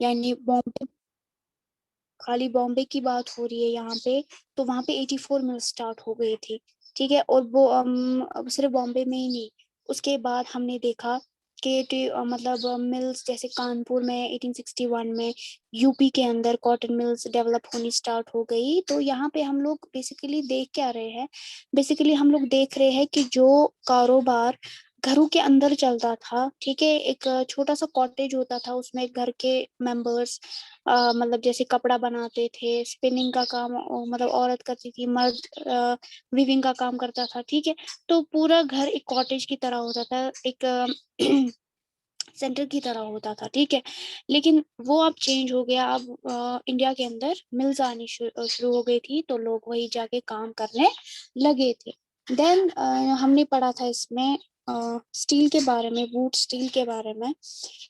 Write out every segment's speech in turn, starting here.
यानी बॉम्बे, खाली बॉम्बे की बात हो रही है यहाँ पे, तो वहां पे 84 मिल स्टार्ट हो गई थी। ठीक है, और वो अब सिर्फ बॉम्बे में ही नहीं, उसके बाद हमने देखा कि मतलब मिल्स जैसे कानपुर में 1861 में यूपी के अंदर कॉटन मिल्स डेवलप होनी स्टार्ट हो गई। तो यहाँ पे हम लोग बेसिकली देख क्या रहे हैं, बेसिकली हम लोग देख रहे हैं कि जो कारोबार घरों के अंदर चलता था, ठीक है, एक छोटा सा कॉटेज होता था, उसमें घर के मेंबर्स मतलब जैसे कपड़ा बनाते थे, स्पिनिंग का काम मतलब औरत करती थी, मर्द वीविंग का काम करता था। ठीक है, तो पूरा घर एक कॉटेज की तरह होता था, एक सेंटर की तरह होता था। ठीक है, लेकिन वो अब चेंज हो गया। अब इंडिया के अंदर मिल्स आनी शुरू हो गई थी, तो लोग वही जाके काम करने लगे थे। देन हमने पढ़ा था इसमें स्टील के बारे में, वुड स्टील के बारे में।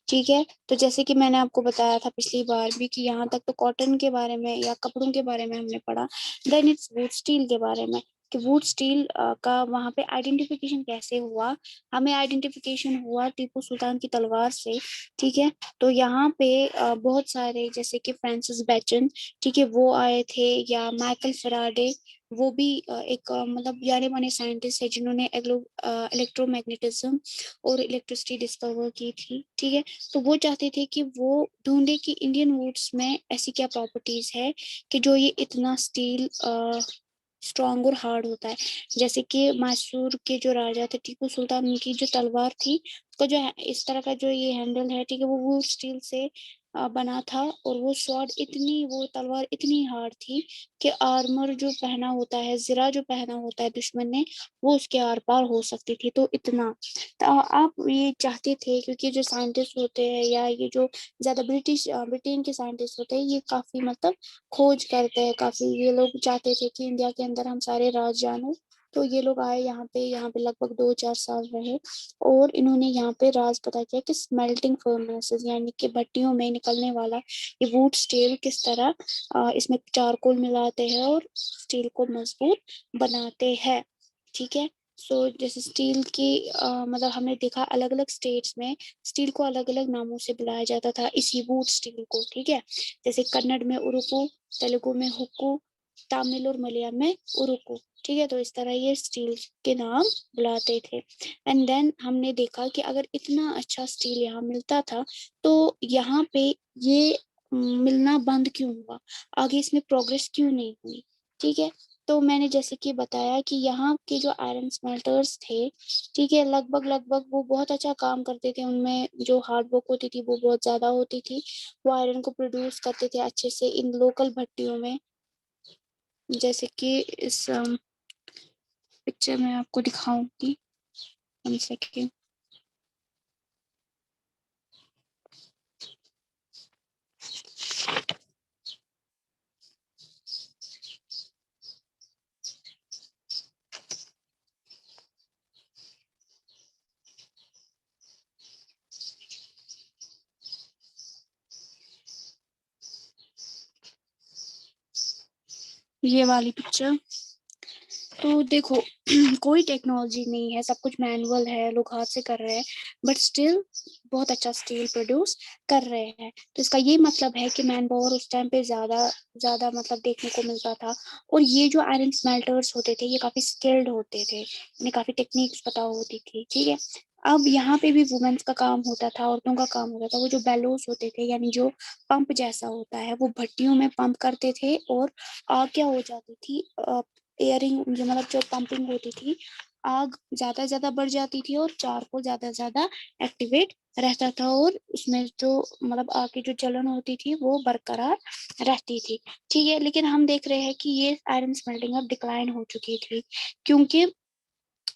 ठीक है, तो जैसे कि मैंने आपको बताया था पिछली बार भी कि यहाँ तक तो कॉटन के बारे में या कपड़ों के बारे में हमने पढ़ा। देन इट्स वुड स्टील के बारे में कि वुड स्टील का वहाँ पे आइडेंटिफिकेशन कैसे हुआ। हमें आइडेंटिफिकेशन हुआ टीपू सुल्तान की तलवार से। ठीक है, तो यहाँ पे बहुत सारे जैसे कि फ्रांसिस बैचन, ठीक है, वो आए थे, या माइकल फैराडे, वो भी एक मतलब जाने माने साइंटिस्ट है जिन्होंने इलेक्ट्रोमैग्नेटिज्म और इलेक्ट्रिसिटी डिस्कवर की थी। ठीक है, तो वो चाहते थे कि वो ढूंढे कि इंडियन वुड्स में ऐसी क्या प्रॉपर्टीज है कि जो ये इतना स्टील स्ट्रॉन्ग और हार्ड होता है। जैसे कि मैसूर के जो राजा थे टीपू सुल्तान, उनकी जो तलवार थी, उसका जो इस तरह का जो ये हैंडल है, ठीक है, वो वुड स्टील से बना था। और वो स्वॉर्ड इतनी, वो तलवार इतनी हार्ड थी कि आर्मर जो पहना होता है, जिरा जो पहना होता है दुश्मन ने, वो उसके आर पार हो सकती थी। तो इतना, तो आप ये चाहते थे, क्योंकि जो साइंटिस्ट होते हैं या ये जो ज्यादा ब्रिटेन के साइंटिस्ट होते हैं, ये काफी मतलब खोज करते हैं काफी, ये लोग चाहते थे कि इंडिया के अंदर हम सारे राज जानो। तो ये लोग आए यहाँ पे लगभग 2-4 साल रहे, और इन्होंने यहाँ पे राज पता किया कि स्मेल्टिंग फर्नेसेस यानी कि भट्टियों में निकलने वाला ये वुड स्टील किस तरह इसमें चारकोल मिलाते हैं और स्टील को मजबूत बनाते हैं। ठीक है, सो जैसे स्टील की मतलब हमने देखा अलग अलग स्टेट्स में स्टील को अलग अलग नामों से बुलाया जाता था, इसी वुड स्टील को। ठीक है, जैसे कन्नड़ में उरुकु, तेलुगु में हुक्कू, तमिल और मलयालम में उरुकु। ठीक है, तो इस तरह ये स्टील के नाम बुलाते थे। एंड देन हमने देखा कि अगर इतना अच्छा स्टील यहाँ मिलता था, तो यहाँ पे ये मिलना बंद क्यों हुआ, आगे इसमें प्रोग्रेस क्यों नहीं हुई। ठीक है, तो मैंने जैसे कि बताया कि यहाँ के जो आयरन स्मेल्टर्स थे, ठीक है, लगभग लगभग वो बहुत अच्छा काम करते थे, उनमें जो हार्ड वर्क होती थी वो बहुत ज्यादा होती थी, वो आयरन को प्रोड्यूस करते थे अच्छे से इन लोकल भट्टियों में। जैसे कि इस पिक्चर में आपको दिखाऊंगी, 1 सेकेंड। ये वाली पिक्चर, तो देखो कोई टेक्नोलॉजी नहीं है, सब कुछ मैनुअल है, लोग हाथ से कर रहे हैं, बट स्टिल बहुत अच्छा स्टील प्रोड्यूस कर रहे हैं। तो इसका ये मतलब है कि मैन पावर उस टाइम पे ज्यादा ज्यादा मतलब देखने को मिलता था। और ये जो आयरन स्मेल्टर्स होते थे ये काफी स्किल्ड होते थे, इन्हें काफी टेक्निक्स पता होती थी। ठीक है, अब यहाँ पे भी वुमेन्स का काम होता था, औरतों का काम होता था। वो जो बेलोस होते थे यानी जो पंप जैसा होता है, वो भट्टियों में पंप करते थे, और आग क्या हो जाती थी, एयरिंग जो मतलब जो पंपिंग होती थी, आग ज्यादा से ज्यादा बढ़ जाती थी और चारकोल ज्यादा से ज्यादा एक्टिवेट रहता था, और उसमें जो मतलब आग की जो जलन होती थी वो बरकरार रहती थी। ठीक है, लेकिन हम देख रहे हैं कि ये आयरन स्मेल्टिंग अब डिक्लाइन हो चुकी थी, क्योंकि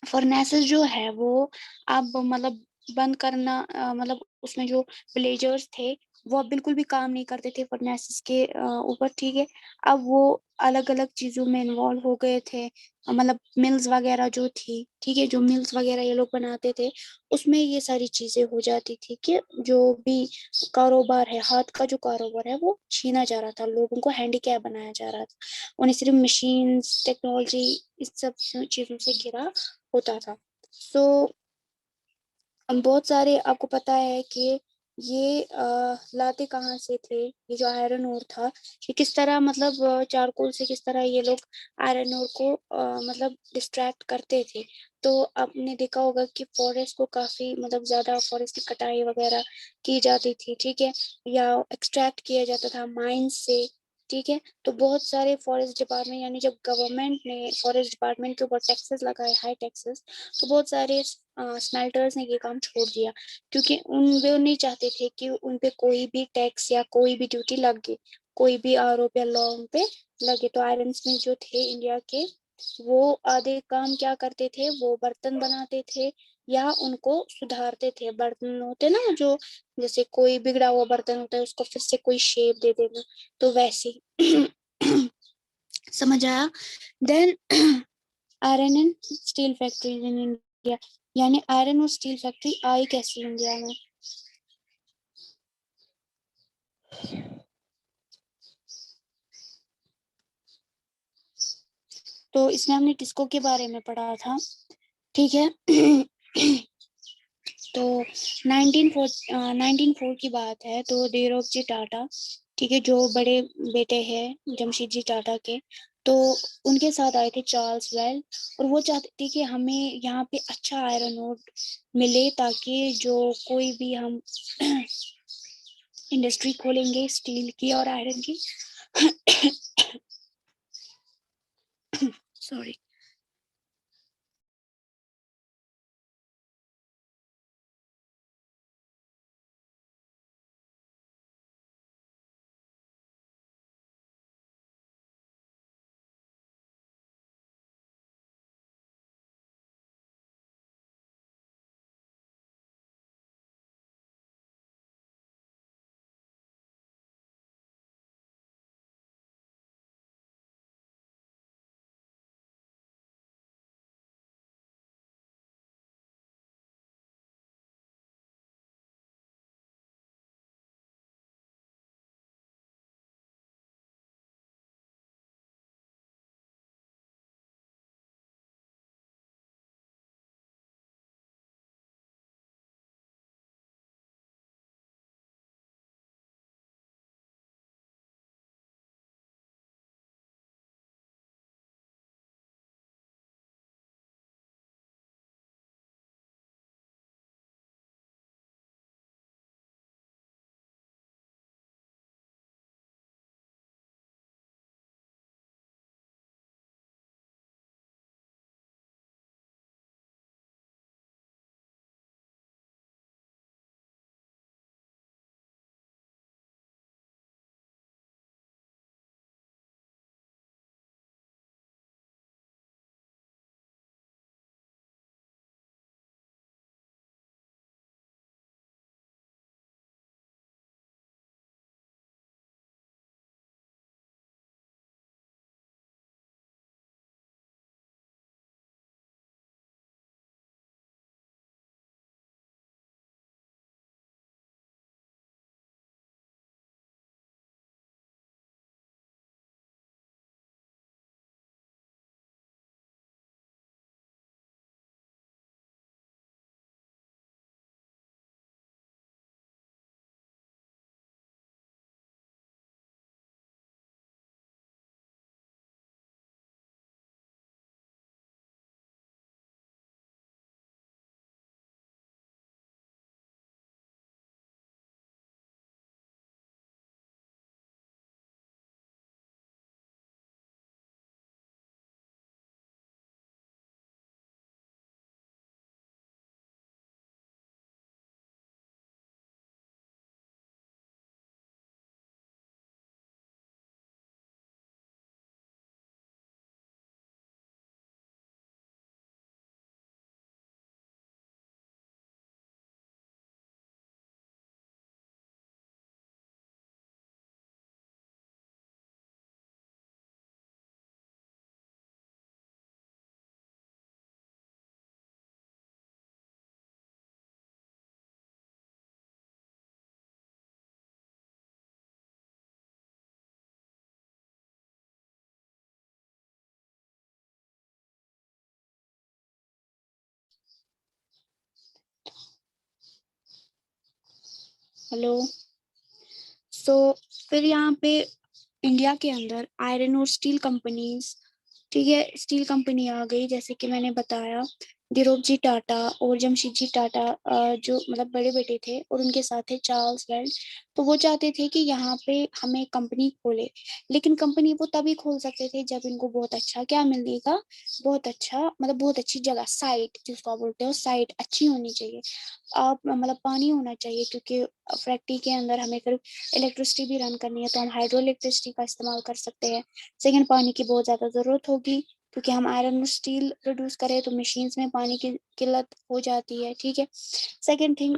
फर्नेसेस जो है वो अब मतलब बंद करना मतलब उसमें जो विलेजर्स थे वो अब बिल्कुल भी काम नहीं करते थे फर्नेसेस के ऊपर। ठीक है, अब वो अलग अलग चीजों में इन्वॉल्व हो गए थे, मतलब मिल्स वगैरह जो थी, ठीक है, जो मिल्स वगैरह ये लोग बनाते थे, उसमें ये सारी चीजें हो जाती थी कि जो भी कारोबार है, हाथ का जो कारोबार है वो छीना जा रहा था, लोगों को हैंडीकैप बनाया जा रहा था, उन्हें सिर्फ मशीन टेक्नोलॉजी इस सब चीजों से घिरा होता था। सो बहुत सारे आपको पता है कि ये लाते कहाँ से थे, ये जो आयरन ओर था, ये किस तरह मतलब चारकोल से किस तरह ये लोग आयरन ओर को मतलब डिस्ट्रैक्ट करते थे। तो आपने देखा होगा कि फॉरेस्ट को काफी मतलब ज्यादा फॉरेस्ट की कटाई वगैरह की जाती थी, ठीक है, या एक्सट्रैक्ट किया जाता था माइंस से, ठीक है। तो बहुत सारे फॉरेस्ट डिपार्टमेंट यानी जब गवर्नमेंट ने फॉरेस्ट डिपार्टमेंट के ऊपर टैक्सेस लगाए, हाई टैक्सेस, तो बहुत सारे स्मेल्टर्स ने ये काम छोड़ दिया, क्योंकि वो नहीं चाहते थे कि उन पे कोई भी टैक्स या कोई भी ड्यूटी लगे, कोई भी आरोप या लॉ उन पे लगे। तो आयरन स्मिथ जो थे इंडिया के, वो आधे काम क्या करते थे, वो बर्तन बनाते थे या उनको सुधारते थे। बर्तन होते ना जो, जैसे कोई बिगड़ा हुआ बर्तन होता है उसको फिर से कोई शेप दे देना, तो वैसे ही। समझ आया। Then iron and steel factories in India, यानी आयरन और स्टील फैक्ट्री आई कैसी इंडिया में। तो इसमें हमने टिस्को के बारे में पढ़ा था, ठीक है। तो 1904 की बात है, तो धीरोजी टाटा, ठीक है, जो बड़े बेटे हैं जमशेद जी टाटा के, तो उनके साथ आए थे चार्ल्स वेल, और वो चाहते थे कि हमें यहाँ पे अच्छा आयरन ओर मिले, ताकि जो कोई भी हम इंडस्ट्री खोलेंगे स्टील की और आयरन की। सॉरी। हेलो। सो फिर यहाँ पे इंडिया के अंदर आयरन और स्टील कंपनीज, ठीक है, स्टील कंपनी आ गई, जैसे कि मैंने बताया धीरोजी टाटा और जमशेदजी टाटा, जो मतलब बड़े बेटे थे, और उनके साथ थे चार्ल्स वेल्ड। तो वो चाहते थे कि यहाँ पे हमें कंपनी खोले, लेकिन कंपनी वो तभी खोल सकते थे जब इनको बहुत अच्छा क्या मिलेगा, बहुत अच्छा मतलब बहुत अच्छी जगह, साइट जिसको आप बोलते हो, साइट अच्छी होनी चाहिए। आप मतलब पानी होना चाहिए, क्योंकि फैक्ट्री के अंदर हमें फिर इलेक्ट्रिसिटी भी रन करनी है, तो हम हाइड्रो इलेक्ट्रिसिटी का इस्तेमाल कर सकते हैं। सेकेंड, पानी की बहुत ज़्यादा ज़रूरत होगी, क्योंकि हम आयरन और स्टील प्रोड्यूस करें तो मशीन्स में पानी की किल्लत हो जाती है, ठीक है। सेकेंड थिंग,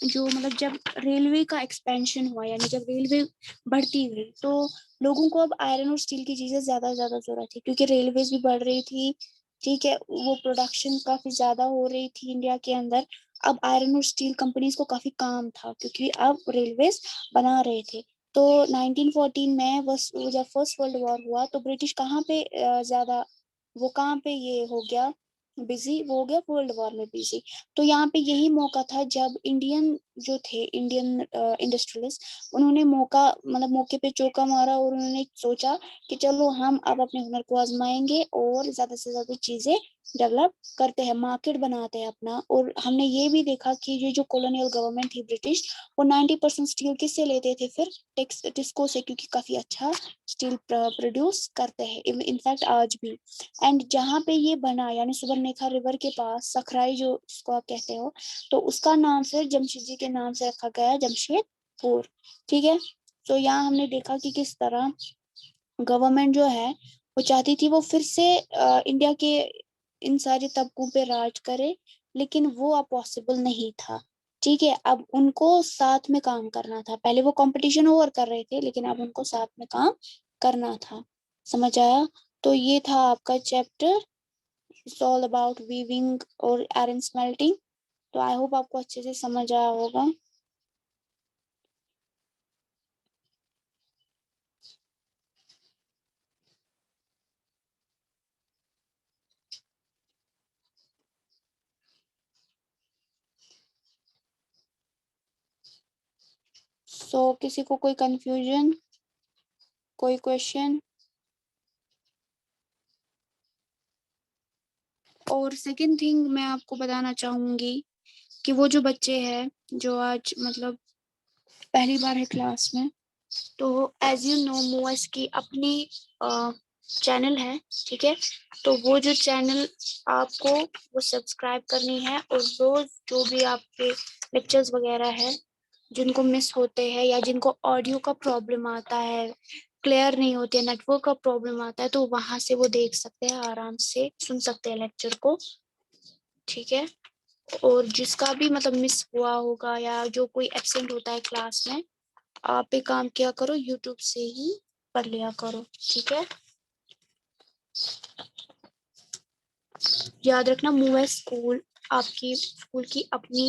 जो मतलब जब रेलवे का एक्सपेंशन हुआ, यानी जब रेलवे बढ़ती गई, तो लोगों को अब आयरन और स्टील की चीज़ें ज़्यादा से ज़्यादा ज़रूरत थी, क्योंकि रेलवेज भी बढ़ रही थी, ठीक है, वो प्रोडक्शन काफ़ी ज़्यादा हो रही थी इंडिया के अंदर। अब आयरन और स्टील कंपनीज को काफ़ी काम था, क्योंकि अब रेलवेज बना रहे थे। तो 1914 में बस जब फर्स्ट वर्ल्ड वॉर हुआ, तो ब्रिटिश कहाँ पे ज़्यादा, वो कहाँ पे ये हो गया बिजी, वो हो गया वर्ल्ड वॉर में बिजी। तो यहाँ पे यही मौका था जब इंडियन जो थे, इंडियन इंडस्ट्रियलिस्ट, उन्होंने मौका मतलब मौके पे चौका मारा, और उन्होंने सोचा कि चलो हम अब अपने हुनर को आजमाएंगे और ज्यादा से ज्यादा चीजें डेवलप करते हैं, मार्केट बनाते हैं अपना। और हमने ये भी देखा कि ये जो कॉलोनियल गवर्नमेंट थी ब्रिटिश, वो 90% स्टील किससे लेते थे, फिर टिस्को से, क्योंकि काफी अच्छा स्टील प्रोड्यूस करते हैं इनफैक्ट आज भी। एंड जहाँ पे ये बना, यानी सुबर्णरेखा रिवर के पास सखराई जो इसको आप कहते हो, तो उसका नाम फिर जमशेद जी के नाम से रखा गया है, जमशेदपुर, ठीक है। तो यहाँ हमने देखा कि किस तरह गवर्नमेंट जो है वो चाहती थी वो फिर से इंडिया के इन सारे तबकों पे राज करे, लेकिन वो अब पॉसिबल नहीं था, ठीक है। अब उनको साथ में काम करना था, पहले वो कंपटीशन ओवर कर रहे थे, लेकिन अब उनको साथ में काम करना था, समझ आया। तो ये था आपका chapter, it's all about weaving और आयरन स्मेल्टिंग। तो आई होप आपको अच्छे से समझ आया होगा। सो किसी को कोई कंफ्यूजन, कोई क्वेश्चन? और सेकंड थिंग मैं आपको बताना चाहूंगी कि वो जो बच्चे हैं जो आज मतलब पहली बार है क्लास में, तो एज यू नो मूएस की अपनी चैनल है, ठीक है। तो वो जो चैनल आपको वो सब्सक्राइब करनी है, और रोज जो भी आपके लेक्चर्स वगैरह है जिनको मिस होते हैं, या जिनको ऑडियो का प्रॉब्लम आता है, क्लियर नहीं होते, नेटवर्क का प्रॉब्लम आता है, तो वहां से वो देख सकते हैं, आराम से सुन सकते हैं लेक्चर को, ठीक है। और जिसका भी मतलब मिस हुआ होगा, या जो कोई एब्सेंट होता है क्लास में, आप एक काम किया करो, यूट्यूब से ही पढ़ लिया करो, ठीक है। याद रखना, मूव स्कूल आपकी स्कूल की अपनी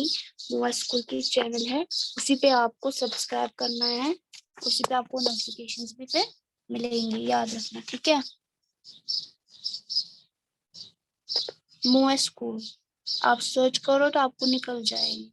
मूव स्कूल की चैनल है, उसी पे आपको सब्सक्राइब करना है, उसी पे आपको नोटिफिकेशंस भी पे मिलेंगे, याद रखना, ठीक है। मूव स्कूल आप सर्च करो तो आपको निकल जाएगी।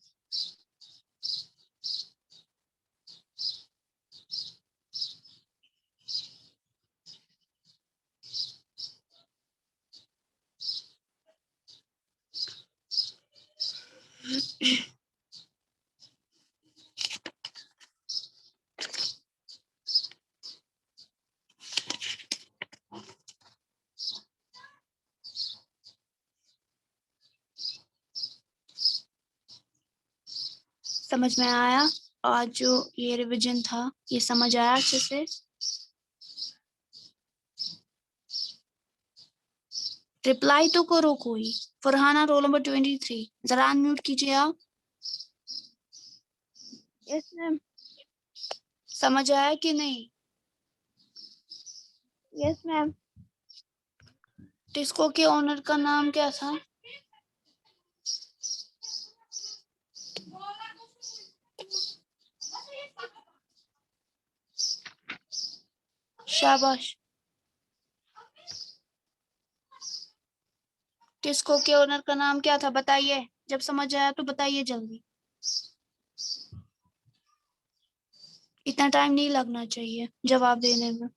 समझ में आया? आज जो ये रिवीजन था ये समझ आया अच्छे से? रिप्लाई तो करो कोई। फरहाना रोल नंबर 23, जरा अनम्यूट कीजिए आप। Yes ma'am. समझ आया कि नहीं? Yes ma'am. टिस्को के ओनर का नाम क्या था? शाबाश। टिस्को के ओनर का नाम क्या था बताइए, जब समझ आया तो बताइए जल्दी। इतना टाइम नहीं लगना चाहिए जवाब देने में।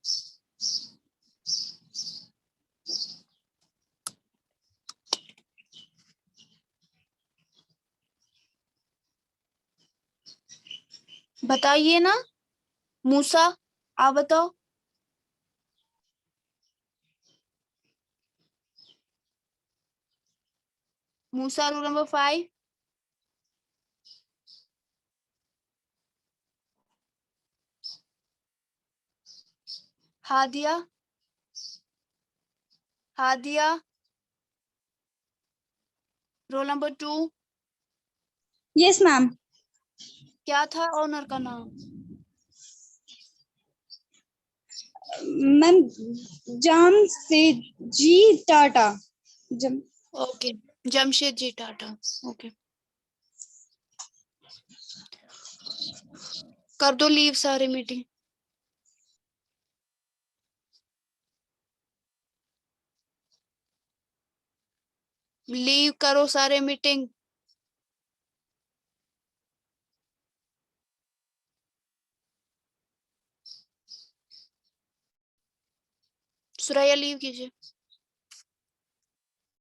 बताइए ना मूसा, आप बताओ। Musa, roll number 5। Hadia, Hadia, roll number 2। Yes ma'am. क्या था ऑनर का नाम? मैम जामशेदजी टाटा। जम ओके, जमशेद जी टाटा। ओके, कर दो लीव सारी मीटिंग। लीव करो सारे मीटिंग। सुरैया लीव कीजिए।